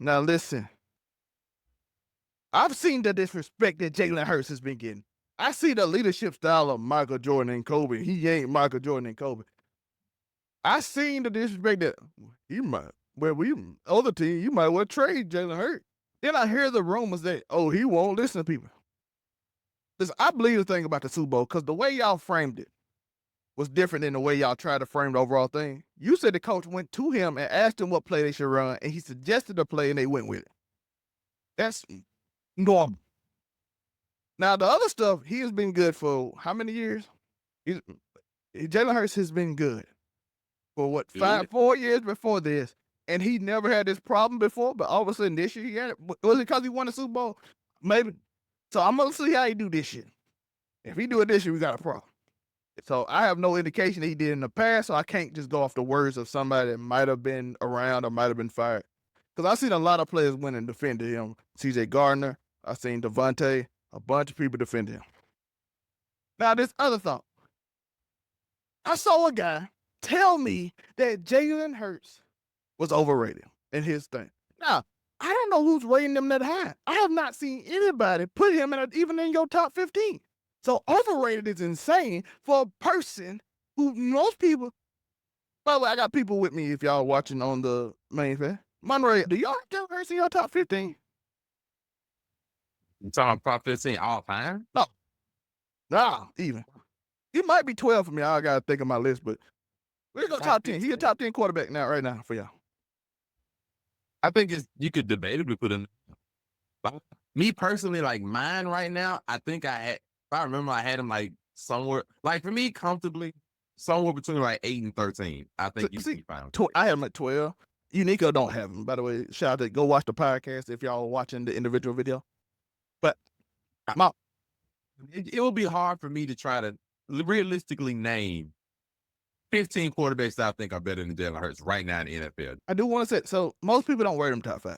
Now listen, I've seen the disrespect that Jalen Hurts has been getting. I see the leadership style of Michael Jordan and Kobe. He ain't Michael Jordan and Kobe. I seen the disrespect that you might, where we other team, you might well trade Jalen Hurts. Then I hear the rumors that, oh, he won't listen to people. Listen, I believe the thing about the Super Bowl because the way y'all framed it was different than the way y'all tried to frame the overall thing. You said the coach went to him and asked him what play they should run, and he suggested a play, and they went with it. That's normal. Now, the other stuff, he has been good for how many years? Jalen Hurts has been good for what, 4 years before this, and he never had this problem before, but all of a sudden this year he had it. Was it because he won the Super Bowl? Maybe. So I'm going to see how he do this year. If he do it this year, we got a problem. So I have no indication that he did in the past, so I can't just go off the words of somebody that might have been around or might have been fired. Because I've seen a lot of players win and defended him. C.J. Gardner, I've seen Devontae, a bunch of people defend him. Now, this other thought. I saw a guy tell me that Jalen Hurts was overrated in his thing. Now, I don't know who's rating him that high. I have not seen anybody put him even in your top 15. So overrated is insane for a person who most people. By the way, I got people with me if y'all watching on the main feed. Monterey, do y'all have Jalen Hurts in your top 15? You talking top 15 all time? No. Nah, even. He might be 12 for me. I got to think of my list, but we're going to top 10. He's a top 10 quarterback now, right now, for y'all. I think you could debatably put in. Me personally, like mine right now, I think if I remember, I had him like somewhere, like for me, comfortably, somewhere between like 8 and 13. I think you can be fine. I have him at 12. Unico don't have him. By the way, shout out to go watch the podcast if y'all are watching the individual video. But it will be hard for me to try to realistically name 15 quarterbacks that I think are better than Jalen Hurts right now in the NFL. I do want to say, so most people don't rate him top 5.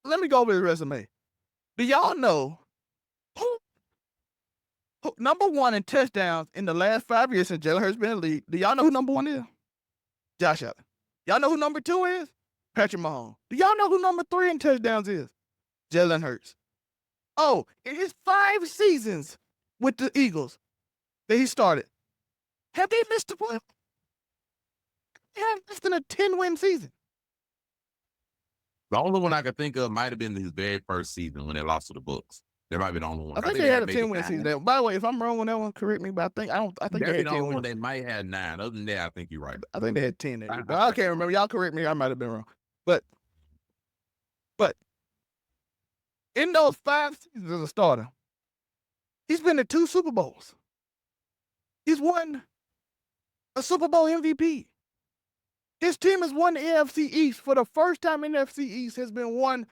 Let me go over his resume. Do y'all know who number 1 in touchdowns in the last 5 years since Jalen Hurts been in the league? Do y'all know who number 1 is? Josh Allen. Y'all know who number 2 is? Patrick Mahomes. Do y'all know who number 3 in touchdowns is? Jalen Hurts. Oh, in his 5 seasons with the Eagles that he started, have they missed the playoffs? They had less than a 10-win season. The only one I could think of might have been his very first season when they lost to the Bucs. There might be the only one. I think they had a 10-win season. By the way, if I'm wrong on that one, correct me. But I think they had 10 wins. They might have 9. Other than that, I think you're right. I think they had 10. But I can't remember. Y'all correct me. I might have been wrong. But in those 5 seasons as a starter, he's been to 2 Super Bowls. He's won a Super Bowl MVP. His team has won the NFC East for the first time. NFC East has been won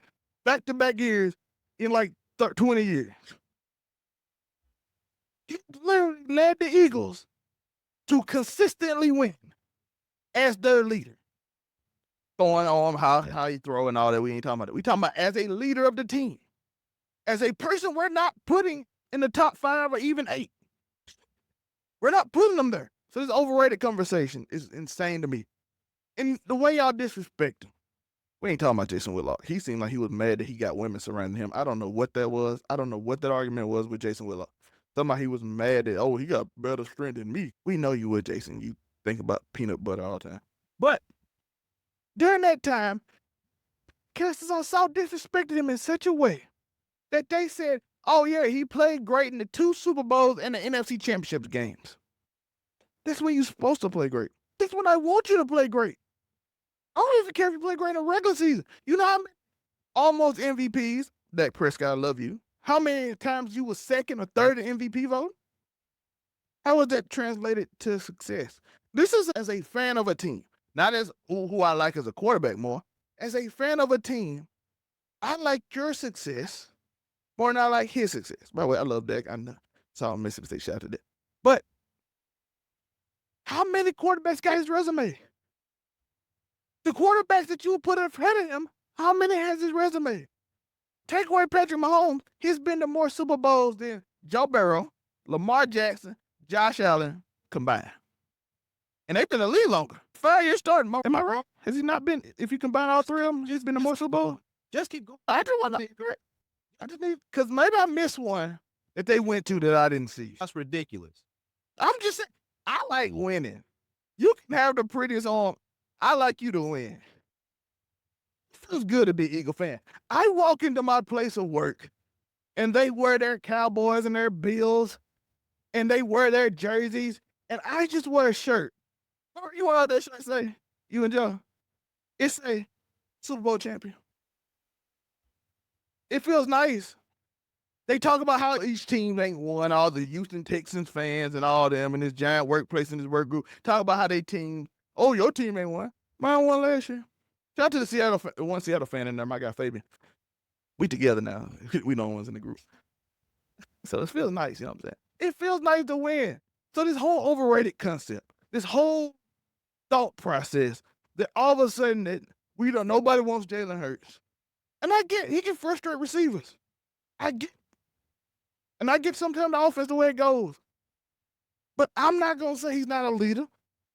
back-to-back years in like 20 years. He literally led the Eagles to consistently win as their leader. Going on how he throw and all that, we ain't talking about it. We talking about as a leader of the team. As a person we're not putting in the top 5 or even 8. We're not putting them there. So this overrated conversation is insane to me. And the way y'all disrespect him. We ain't talking about Jason Whitlock. He seemed like he was mad that he got women surrounding him. I don't know what that was. I don't know what that argument was with Jason Whitlock. Somehow he was mad that, oh, he got better strength than me. We know you would, Jason. You think about peanut butter all the time. But during that time, casters on South disrespected him in such a way that they said, oh, yeah, he played great in the 2 Super Bowls and the NFC Championship games. That's when you're supposed to play great. That's when I want you to play great. I don't even care if you play great in the regular season. You know how many almost MVPs, Dak Prescott, I love you. How many times you were second or third in MVP vote? How was that translated to success? This is as a fan of a team, not as who I like as a quarterback more. As a fan of a team, I like your success more than I like his success. By the way, I love Dak. I know. Saw Mississippi State shout at that. But how many quarterbacks got his resume? The quarterbacks that you put in front of him, how many has his resume? Take away Patrick Mahomes, he's been to more Super Bowls than Joe Burrow, Lamar Jackson, Josh Allen combined. And they've been in the league longer. 5 years starting. Am I wrong? Has he not been, if you combine all 3 of them, he's been to more Super Bowls? Just keep going. I just want to correct. I just need because maybe I missed one that they went to that I didn't see. That's ridiculous. I'm just saying, I like winning. You can have the prettiest arm. I like you to win. It feels good to be an Eagle fan. I walk into my place of work and they wear their Cowboys and their Bills and they wear their jerseys and I just wear a shirt. You want that shirt say? You and Joe? It say Super Bowl champion. It feels nice. They talk about how each team ain't won, all the Houston Texans fans and all them in this giant workplace and this work group. Talk about how they team, oh, your team ain't won. Mine won last year. Shout out to the one Seattle fan in there, my guy Fabian. We together now. We the only ones in the group. So it feels nice, you know what I'm saying? It feels nice to win. So this whole overrated concept, this whole thought process that all of a sudden that nobody wants Jalen Hurts. And I get he can frustrate receivers. I get sometimes the offense the way it goes. But I'm not going to say he's not a leader.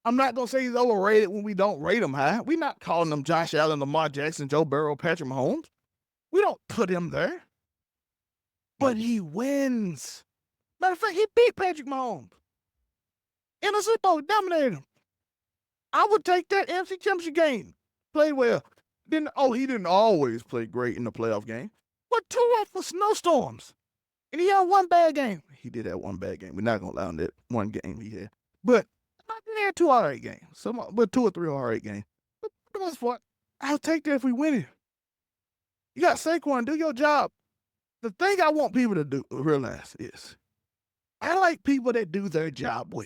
I'm not going to say he's overrated when we don't rate him high. We're not calling him Josh Allen, Lamar Jackson, Joe Burrow, Patrick Mahomes. We don't put him there. But he wins. Matter of fact, he beat Patrick Mahomes. In a Super Bowl, dominated him. I would take that NFC Championship game. Played well. He didn't always play great in the playoff game. But 2 off for snowstorms. And he had one bad game. He did have one bad game. We're not going to allow him that one game he had. But he had 2 all right games. But 2 or 3 all right games. But for the most part, I'll take that if we win it. You got Saquon, do your job. The thing I want people to realize is I like people that do their job well.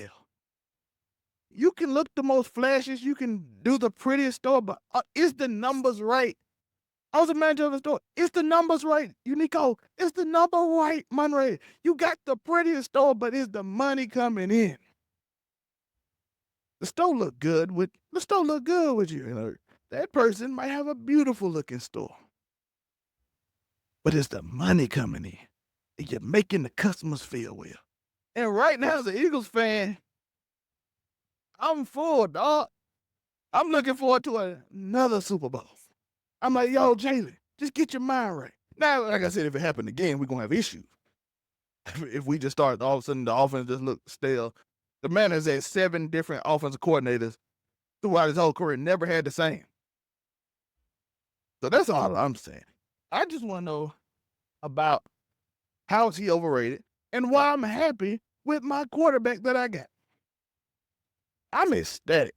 You can look the most flashiest, you can do the prettiest store, but is the numbers right? I was a manager of a store. Is the numbers right? Unico, is the number right, Monterey? You got the prettiest store, but is the money coming in? The store look good with you. You know, that person might have a beautiful looking store. But is the money coming in? And you're making the customers feel well. And right now, as an Eagles fan, I'm full, dog. I'm looking forward to another Super Bowl. I'm like, yo, Jalen, just get your mind right. Now, like I said, if it happened again, we're going to have issues. If we just start, all of a sudden, the offense just look stale. The man has had 7 different offensive coordinators throughout his whole career, never had the same. So that's all I'm saying. I just want to know about how is he overrated and why I'm happy with my quarterback that I got. I'm ecstatic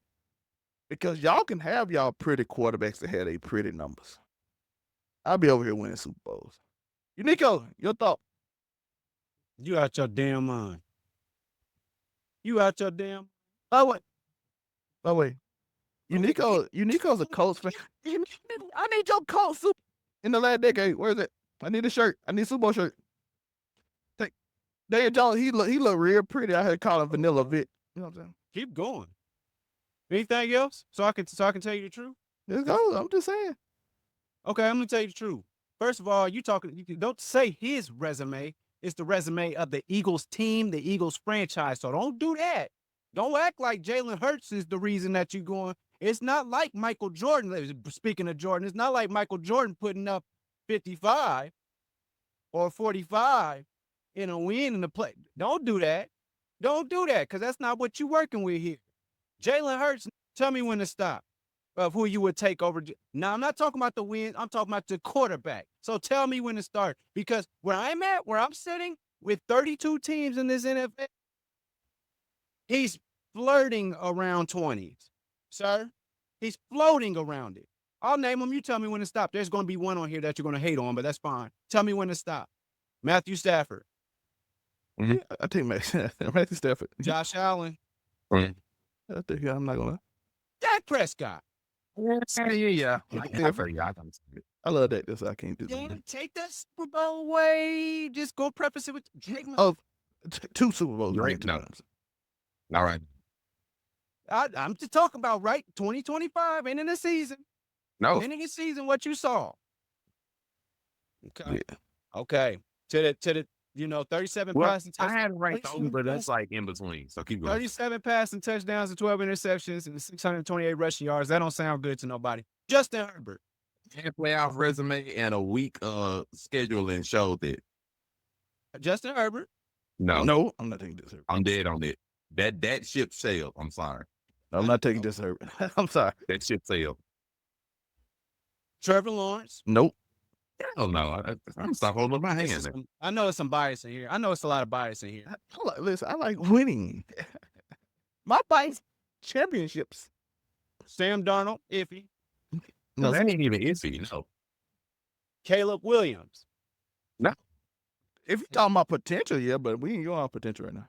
because y'all can have y'all pretty quarterbacks that had pretty numbers. I'll be over here winning Super Bowls. Unico, your thought? You out your damn mind. You out your damn. Oh wait. Unico's a Colts fan. I need your Colts Super in the last decade. Where is it? I need a shirt. I need a Super Bowl shirt. Take Daniel Jones. He look real pretty. I had to call him Vanilla Vic. You know what I'm saying? Keep going. Anything else? So I can tell you the truth? Let's go. I'm just saying. Okay, I'm gonna tell you the truth. First of all, you don't say his resume. It's the resume of the Eagles team, the Eagles franchise. So don't do that. Don't act like Jalen Hurts is the reason that you're going. It's not like Michael Jordan. Speaking of Jordan, it's not like Michael Jordan putting up 55 or 45 in a win in the play. Don't do that. Don't do that, because that's not what you're working with here. Jalen Hurts, tell me when to stop of who you would take over. Now, I'm not talking about the win. I'm talking about the quarterback. So tell me when to start, because where I'm sitting with 32 teams in this NFL, he's flirting around 20s, sir. He's floating around it. I'll name them. You tell me when to stop. There's going to be one on here that you're going to hate on, but that's fine. Tell me when to stop. Matthew Stafford. Mm-hmm. I think Matthew Stafford. Josh Allen. Mm-hmm. I think I'm not gonna. Dak Prescott. Yeah. I love that. This I can't do. Take that Super Bowl away. Just go preface it with. Oh, 2 Super Bowls. Right? No. All right. I'm just talking about 2025 ending the season. No. Ending the season. What you saw. Okay. Yeah. Okay. To the 37 passing touchdowns. I had it right though, but that's like in between. So keep going. 37 passing touchdowns and 12 interceptions and 628 rushing yards. That don't sound good to nobody. Justin Herbert. bad playoff resume and a weak scheduling showed that. Justin Herbert. No, No, I'm not taking this. Herbert. I'm dead on it. That ship sailed. I'm sorry. I'm not taking this. Herbert. I'm sorry. That ship sailed. Trevor Lawrence. Nope. Hell no. I'm stop holding up my This hand. is I know it's some bias in here. I know it's a lot of bias in here. Listen, I like winning. My bias championships. Sam Darnold, iffy. No, that ain't even iffy. No. Caleb Williams. If you're talking about potential, yeah, but we ain't on potential right now.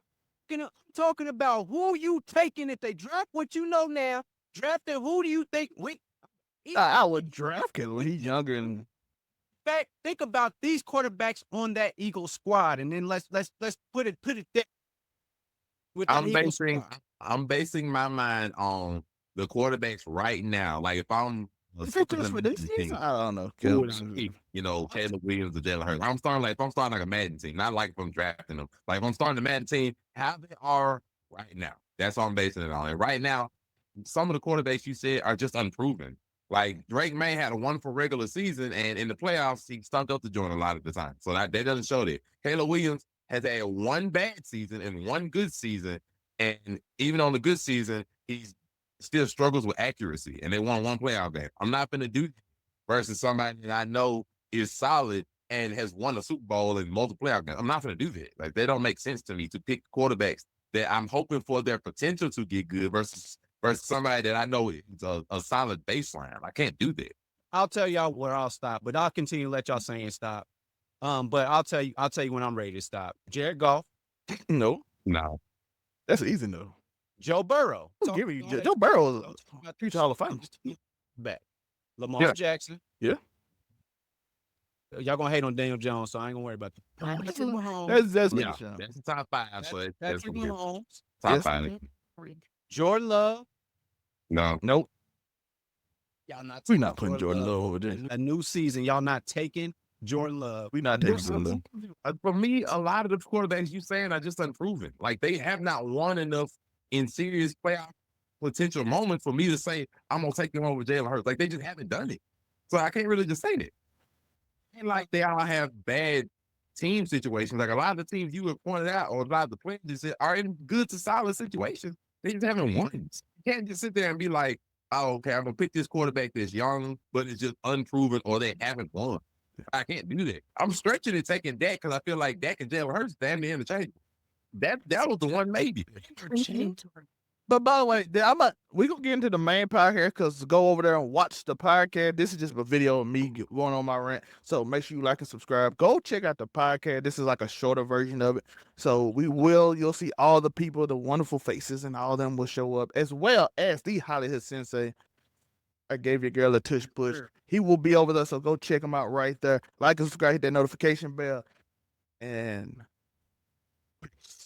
I'm talking about who you taking if they draft what you know now. Drafted who do you think? I would draft Caleb when he's younger and Fact, think about these quarterbacks on that Eagles squad, and then let's put it there. With that Eagles squad. I'm basing my mind on the quarterbacks right now. Like if I'm if it's just for this season, I don't know. Caleb. Caleb Williams or Jalen Hurts. I'm starting like a Madden team, not like if I'm drafting them. Like if I'm starting a Madden team, how they are right now. That's what I'm basing it on. And right now, some of the quarterbacks you said are just unproven. Like Drake May had a wonderful regular season, and in the playoffs, he stumped up the joint a lot of the time. So that doesn't show that. Caleb Williams has had one bad season and one good season. And even on the good season, he's still struggles with accuracy, and they won one playoff game. I'm not going to do that versus somebody that I know is solid and has won a Super Bowl and multiple playoff games. I'm not going to do that. Like, they don't make sense to me to pick quarterbacks that I'm hoping for their potential to get good versus somebody that I know is a solid baseline. I can't do that. I'll tell y'all where I'll stop, but I'll continue to let y'all saying stop. But I'll tell you when I'm ready to stop. Jared Goff. No. That's easy though. Joe Burrow. Give me Joe Burrow is a future Hall of Fame. Back. Lamar Jackson. Yeah. Y'all gonna hate on Daniel Jones, so I ain't gonna worry about that. That's the top five. That's top five. Jordan Love. No. Nope. Y'all not. We're not putting Jordan Love over there. A new season. Y'all not taking Jordan Love. We're not taking Jordan Love. For me, a lot of the quarterbacks you saying are just unproven. Like they have not won enough in serious playoff potential moments for me to say I'm gonna take them over Jalen Hurts. Like they just haven't done it. So I can't really just say that. And like they all have bad team situations. Like a lot of the teams you have pointed out, or a lot of the players you said are in good to solid situations. They just haven't won. You can't just sit there and be like, oh, okay, I'm gonna pick this quarterback that's young, but it's just unproven, or they haven't won. I can't do that. I'm stretching and taking Dak because I feel like Dak and Jalen Hurts damn near interchangeable. That was the one maybe. But by the way, we're going to get into the main podcast because go over there and watch the podcast. This is just a video of me going on my rant. So make sure you like and subscribe. Go check out the podcast. This is like a shorter version of it. So you'll see all the people, the wonderful faces, and all of them will show up, as well as the Hollywood Sensei. I gave your girl a tush push. He will be over there, so go check him out right there. Like and subscribe, hit that notification bell. And peace.